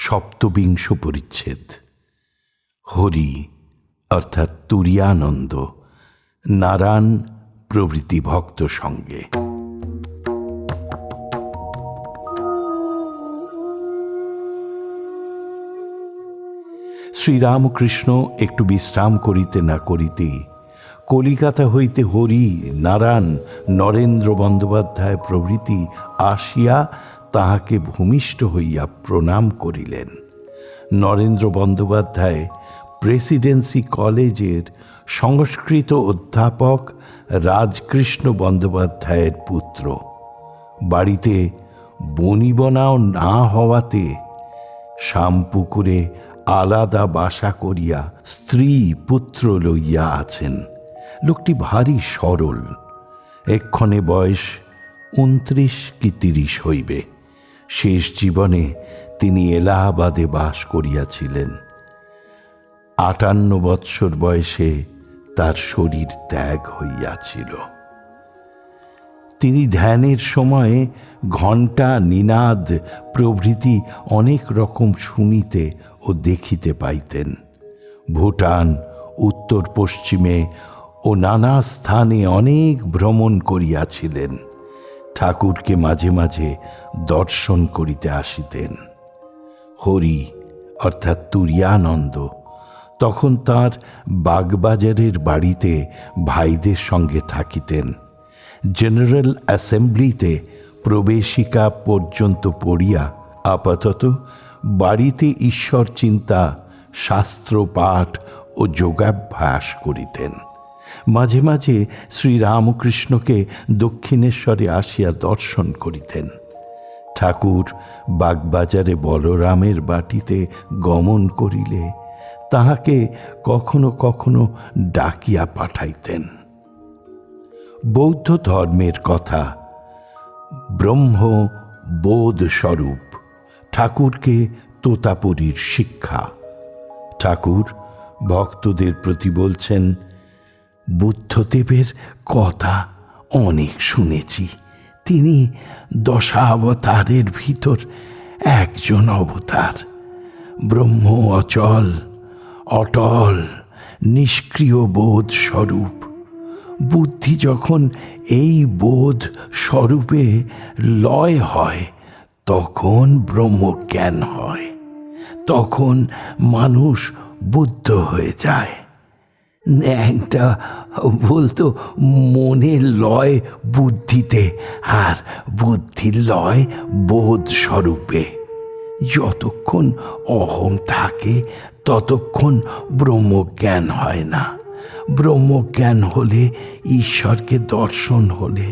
সপ্তবিংশ পরিচ্ছেদ। হরি অর্থাৎ তুরীয়ানন্দ, নারায়ণ প্রভৃতি ভক্ত সঙ্গে। শ্রীরামকৃষ্ণ একটু বিশ্রাম করিতে না করিতেই কলিকাতা হইতে হরি, নারায়ণ, নরেন্দ্র বন্দ্যোপাধ্যায় প্রভৃতি আসিয়া তাহাকে ভূমিষ্ঠ হইয়া প্রণাম করিলেন। নরেন্দ্র বন্দ্যোপাধ্যায় প্রেসিডেন্সি কলেজের সংস্কৃত অধ্যাপক রাজকৃষ্ণ বন্দ্যোপাধ্যায়ের পুত্র। বাড়িতে বনিবনাও না হওয়াতে শ্যামপুকুরে আলাদা বাসা করিয়া স্ত্রী পুত্র লইয়া আছেন। লোকটি ভারী সরল, এক্ষণে বয়স 29 কি 30 হইবে। শেষ জীবনে তিনি এলাহাবাদে বাস করিয়াছিলেন। 58 বৎসর বয়সে তার শরীর ত্যাগ হইয়াছিল। তিনি ধ্যানের সময়ে ঘণ্টা, নিনাদ প্রভৃতি অনেক রকম শুনিতে ও দেখিতে পাইতেন। ভুটান, উত্তর পশ্চিমে ও নানা স্থানে অনেক ভ্রমণ করিয়াছিলেন। ঠাকুরকে মাঝে মাঝে দর্শন করিতে আসিতেন। হরি অর্থাৎ তুরীয়ানন্দ তখন তাঁর বাগবাজারের বাড়িতে ভাইদের সঙ্গে থাকিতেন। জেনারেল অ্যাসেম্বলিতে প্রবেশিকা পর্যন্ত পড়িয়া আপাতত বাড়িতে ঈশ্বর চিন্তা, শাস্ত্র পাঠ ও যোগাভ্যাস করিতেন। মাঝে মাঝে শ্রীরামকৃষ্ণকে দক্ষিণেশ্বরে আসিয়া দর্শন করিতেন। ঠাকুর বাগবাজারে বলরামের বাটিতে গমন করিলে তাহাকে কখনো কখনো ডাকিয়া পাঠাইতেন। বৌদ্ধ ধর্মের কথা, ব্রহ্ম বোধ স্বরূপ, ঠাকুরকে তোতাপুরীর শিক্ষা। ঠাকুর ভক্তদের প্রতি বলছেন, বুদ্ধদেবের কথা অনেক শুনেছি। তিনি দশাবতারের ভিতর একজন অবতার। ব্রহ্ম অচল, অটল, নিষ্ক্রিয় বোধ স্বরূপ। বুদ্ধি যখন এই বোধ স্বরূপে লয় হয় তখন ব্রহ্মজ্ঞান হয়, তখন মানুষ বুদ্ধ হয়ে যায়। ন্যাংটা বলতো মনের লয় বুদ্ধিতে আর বুদ্ধির লয় বোধ স্বরূপে। যতক্ষণ অহং থাকে ততক্ষণ ব্রহ্মজ্ঞান হয় না। ব্রহ্মজ্ঞান হলে, ঈশ্বরকে দর্শন হলে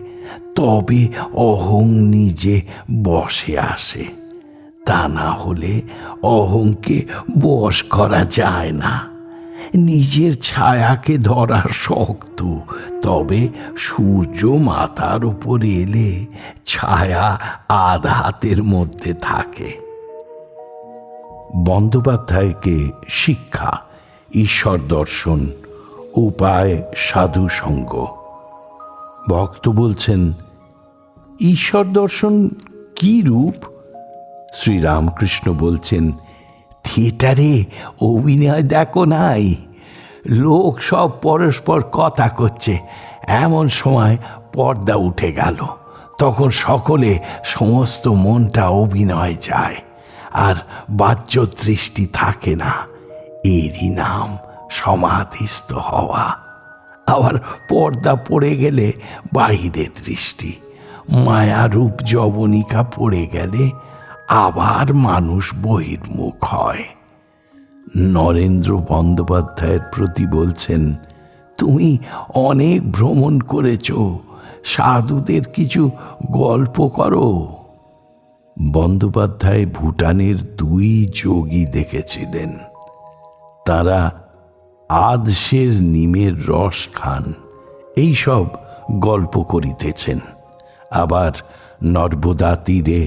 তবে অহং নিজে বশে আসে। তা না হলে অহংকে বশ করা যায় না। নিজের ছায়াকে ধরা শক্ত, তবে সূর্য মাথার উপরে এলে ছায়া আধ হাতের মধ্যে থাকে। বন্দ্যোপাধ্যায়কে শিক্ষা, ঈশ্বর দর্শন, উপায় সাধু সঙ্গ। ভক্ত বলছেন, ঈশ্বর দর্শন কি রূপ? শ্রীরামকৃষ্ণ বলছেন, থিয়েটারে অভিনয় দেখো নাই, লোক সব পরস্পর কথা করছে, এমন সময় পর্দা উঠে গেল, তখন সকলে সমস্ত মনটা অভিনয় যায়, আর বাহ্য দৃষ্টি থাকে না। এরই নাম সমাধিস্থ হওয়া। আবার পর্দা পড়ে গেলে বাহিরে দৃষ্টি, মায়ারূপ যবনিকা পড়ে গেলে আবার মানুষ বহির্মুখ হয়। নরেন্দ্র বন্দ্যোপাধ্যায়ের প্রতি বলছেন, তুমি অনেক ভ্রমণ করেছ, সাধুদের কিছু গল্প করো। বন্দ্যোপাধ্যায় ভুটানের 2 যোগী দেখেছিলেন। তারা আধশের নিমের রস খান, এইসব গল্প করিতেছেন। আবার নর্মদা তীরে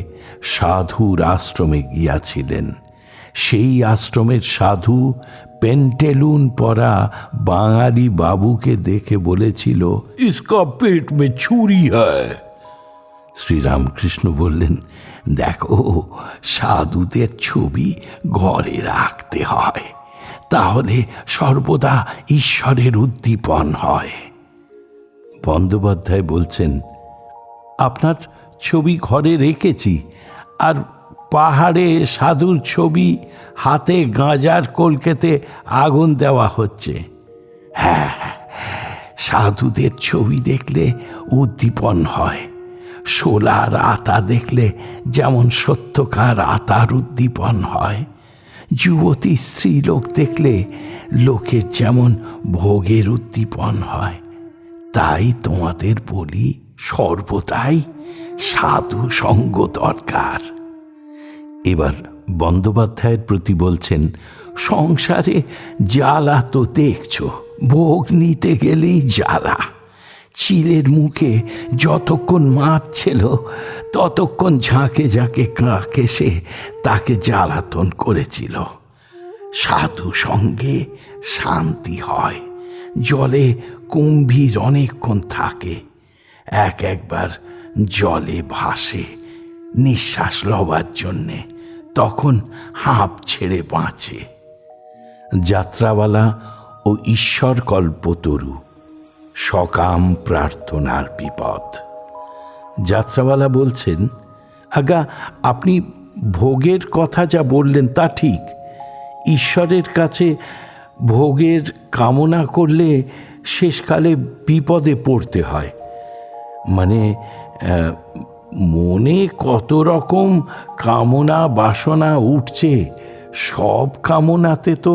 সাধুর আশ্রমে গিয়াছিলেন। সেই আশ্রমের সাধু পেন্টেলুন পরা বাঙালি বাবুকে দেখে বলেছিল, ইসকা পেট মে ছুরি হ্যায়। শ্রীরামকৃষ্ণ বললেন, দেখো, সাধুদের ছবি ঘরে রাখতে হয়, তাহলে সর্বদা ঈশ্বরের উদ্দীপন হয়। বন্দ্যোপাধ্যায় বলছেন, আপনার ছবি ঘরে রেখেছি, আর পাহাড়ে সাধুর ছবি, হাতে গাঁজার কলকেতে আগুন দেওয়া হচ্ছে। হ্যাঁ, সাধুদের ছবি দেখলে উদ্দীপন হয়। শোলার আতা দেখলে যেমন সত্যকার আতার উদ্দীপন হয়, যুবতী স্ত্রীলোক দেখলে লোকের যেমন ভোগের উদ্দীপন হয়। তাই তোমাদের বলি, সর্বদাই সাধু সঙ্গ দরকার। এবার বন্দ্যোপাধ্যায়ের প্রতি বলছেন, সংসারে জ্বালা তো দেখছো, ভোগ নিতে গেলেই জ্বালা। চিলের মুখে যতক্ষণ মাছ ছিল, ততক্ষণ ঝাঁকে ঝাঁকে কাক এসে তাকে জ্বালাতন করেছিল। সাধু সঙ্গে শান্তি হয়। জলে কুম্ভীর অনেকক্ষণ থাকে, একবার জলে ভাসে নিঃশ্বাস লবার জন্যে, তখন হাঁপ ছেড়ে বাঁচে। যাত্রাওয়ালা ও ঈশ্বর কল্পতরু, সকাম প্রার্থনার বিপদ। যাত্রাওয়ালা বলছেন, আজ্ঞা, আপনি ভোগের কথা যা বললেন তা ঠিক। ঈশ্বরের কাছে ভোগের কামনা করলে শেষকালে বিপদে পড়তে হয়। মানে মনে কত রকম কামনা বাসনা উঠছে, সব কামনাতে তো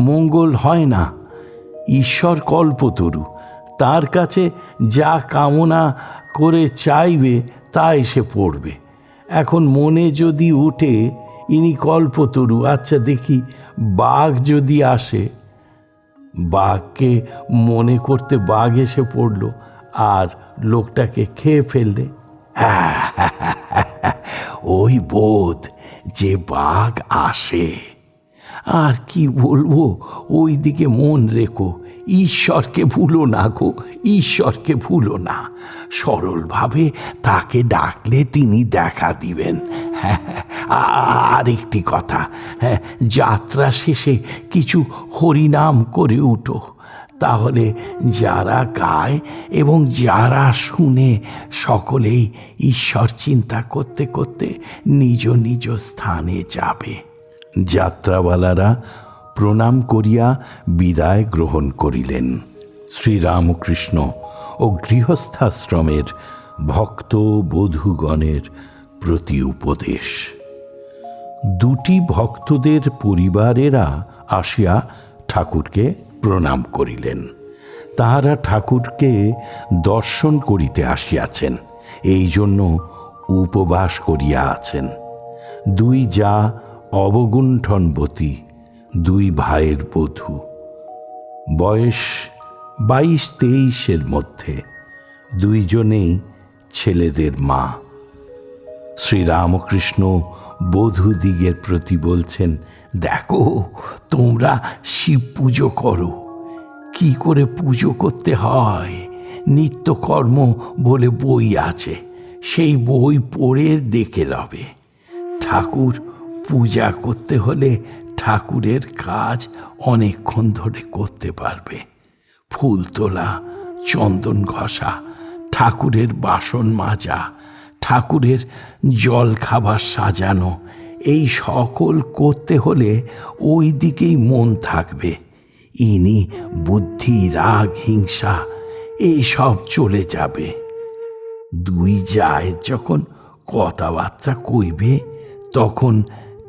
মঙ্গল হয় না। ঈশ্বর কল্পতরু, তার কাছে যা কামনা করে চাইবে তা এসে পড়বে। এখন মনে যদি উঠে ইনি কল্পতরু, আচ্ছা দেখি বাঘ যদি আসে, বাঘকে মনে করতে বাঘ এসে পড়ল আর লোকটাকে খেয়ে ফেললে, ওই বোধ যে বাঘ আসে। আর কি বলবো, ওই দিকে মন রেখো, ঈশ্বরকে ভুলো না গো, ঈশ্বরকে ভুলো না। সরলভাবে তাকে ডাকলে তিনি দেখা দিবেন। আর একটি কথা, যাত্রা শেষে কিছু হরিনাম করে উঠো, তাহলে যারা গায় এবং যারা শুনে সকলেই ঈশ্বর চিন্তা করতে করতে নিজ নিজ স্থানে যাবে। যাত্রাওয়ালারা প্রণাম করিয়া বিদায় গ্রহণ করিলেন। শ্রীরামকৃষ্ণ ও গৃহস্থাশ্রমের ভক্ত বধূগণের প্রতি উপদেশ। দুটি ভক্তদের পরিবারেরা আসিয়া ঠাকুরকে প্রণাম করিলেন। তাহারা ঠাকুরকে দর্শন করিতে আসিয়াছেন, এই জন্য উপবাস করিয়া আছেন। দুই যা অবগুণ্ঠনবতী, দুই ভাইয়ের বধূ, বয়স 22-23 মধ্যে, দুইজনেই ছেলেদের মা। শ্রীরামকৃষ্ণ বধূদিগের প্রতি বলছেন, দেখো, তোমরা শিব পুজো করো, কি করে পুজো করতে হয় নিত্যকর্ম বলে বই আছে, সেই বই পড়ে দেখে লবে। ঠাকুর পূজা করতে হলে ঠাকুরের কাজ অনেকক্ষণ ধরে করতে পারবে। ফুল তোলা, চন্দন ঘষা, ঠাকুরের বাসন মাজা, ঠাকুরের জল খাবার সাজানো, এই সকল করতে হলে ওই দিকেই মন থাকবে। ইনি বুদ্ধি, রাগ, হিংসা এইসব চলে যাবে। দুই যায় যখন কথাবার্তা কইবে, তখন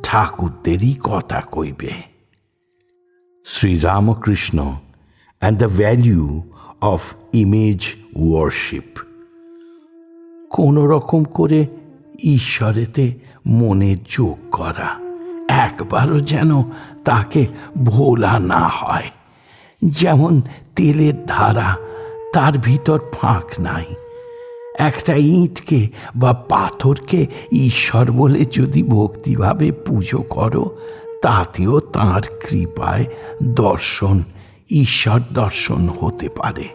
ঠাকুরদেরই কথা কইবে। Sri Ramakrishna and the value of image worship। কোন রকম করে ঈশ্বরেতে মনের যোগ করা, একবারও যেন তাকে ভোলা না হয়। যেমন তেলের ধারা, তার ভিতর ফাঁক নাই। একটা ইঁটকে বা পাথরকে ঈশ্বর বলে যদি ভক্তিভাবে পুজো করো, তাতেও তাঁর কৃপায় দর্শন, ঈশ্বর দর্শন হতে পারে।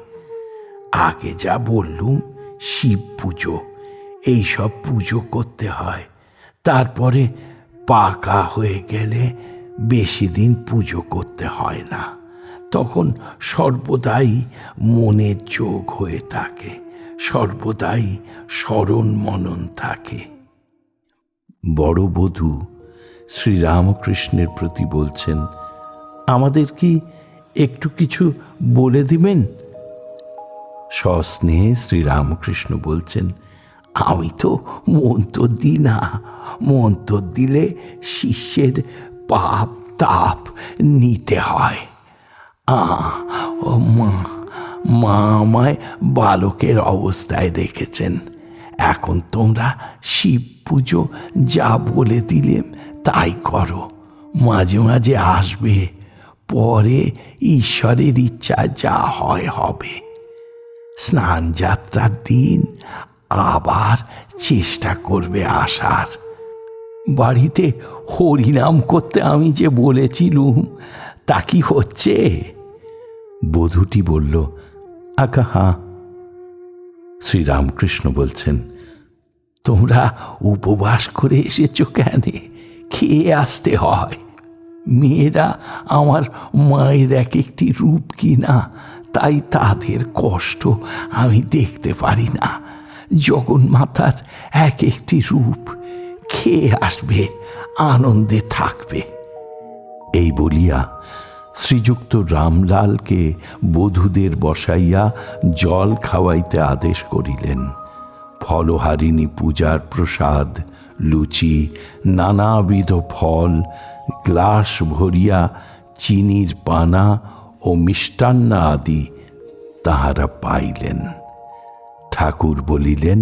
আগে যা বললুম, শিব পুজো, এইসব পুজো করতে হয়। তারপরে পাকা হয়ে গেলে বেশি দিন পুজো করতে হয় না। তখন সর্বদাই মনের যোগ হয়ে থাকে, সর্বদাই স্মরণ মনন থাকে। বড় বধূ শ্রীরামকৃষ্ণের প্রতি বলছেন, আমাদের কি একটু কিছু বলে দিবেন? সস্নেহে শ্রীরামকৃষ্ণ বলছেন, আমি তো মন্তর দিই না। মন্তর দিলে শিষ্যের পাপ তাপ নিতে হয়। ও মা আমায় বালকের অবস্থায় রেখেছেন। এখন তোমরা শিব পুজো যা বলে দিলেম তাই করো। মাঝে মাঝে আসবে, পরে ঈশ্বরের ইচ্ছা যা হয় হবে। স্নান যাত্রার দিন আবার চেষ্টা করবে আসার। বাড়িতে হরিনাম করতে আমি যে বলেছিলুম, তা কি হচ্ছে? বধূটি বলল, আজ্ঞা হাঁ। শ্রীরামকৃষ্ণ বলছেন, তোমরা উপবাস করে এসেছ কেন? খেয়ে আসতে হয়। মেয়েরা আমার মায়ের এক একটি রূপ কিনা, তাই তাদের কষ্ট আমি দেখতে পারি না। জগন্মাতার এক একটি রূপ, খেয়ে আসবে, আনন্দে থাকবে। এই বলিয়া শ্রীযুক্ত রামলালকে বধূদের বসাইয়া জল খাওয়াইতে আদেশ করিলেন। ফলহারিণী পূজার প্রসাদ, লুচি, নানাবিধ ফল, গ্লাস ভরিয়া চিনির পানা ও মিষ্টান্ন আদি তাহারা পাইলেন। ঠাকুর বলিলেন,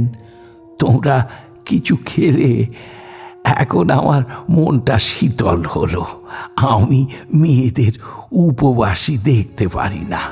তোমরা কিছু খেলে এখন আমার মনটা শীতল হলো। আমি মেয়েদের উপবাসী দেখতে পারি না।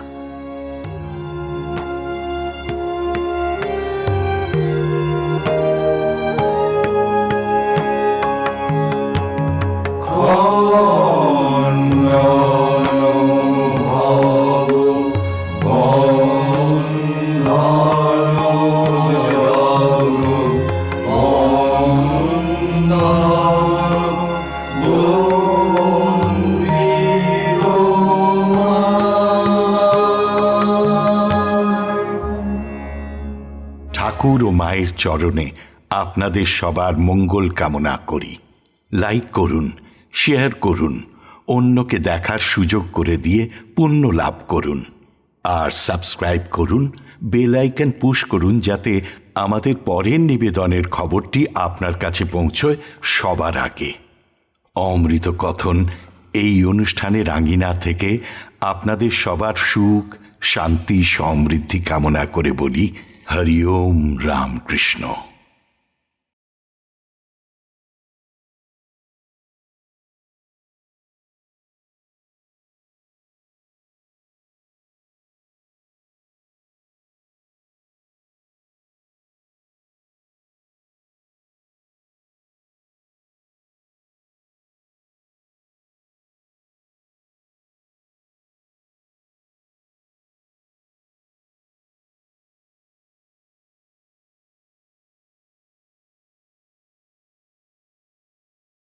ঠাকুর ও মায়ের চরণে আপনাদের সবার মঙ্গল কামনা করি। লাইক করুন, শেয়ার করুন, অন্যকে দেখার সুযোগ করে দিয়ে পুণ্য লাভ করুন। আর সাবস্ক্রাইব করুন, বেল আইকন পুশ করুন, যাতে আমাদের পরের নিবেদনের খবরটি আপনার কাছে পৌঁছয় সবার আগে। অমৃত কথন এই অনুষ্ঠানের আঙ্গিনা থেকে আপনাদের সবার সুখ, শান্তি, সমৃদ্ধি কামনা করে বলি, হরি ওম রামকৃষ্ণ।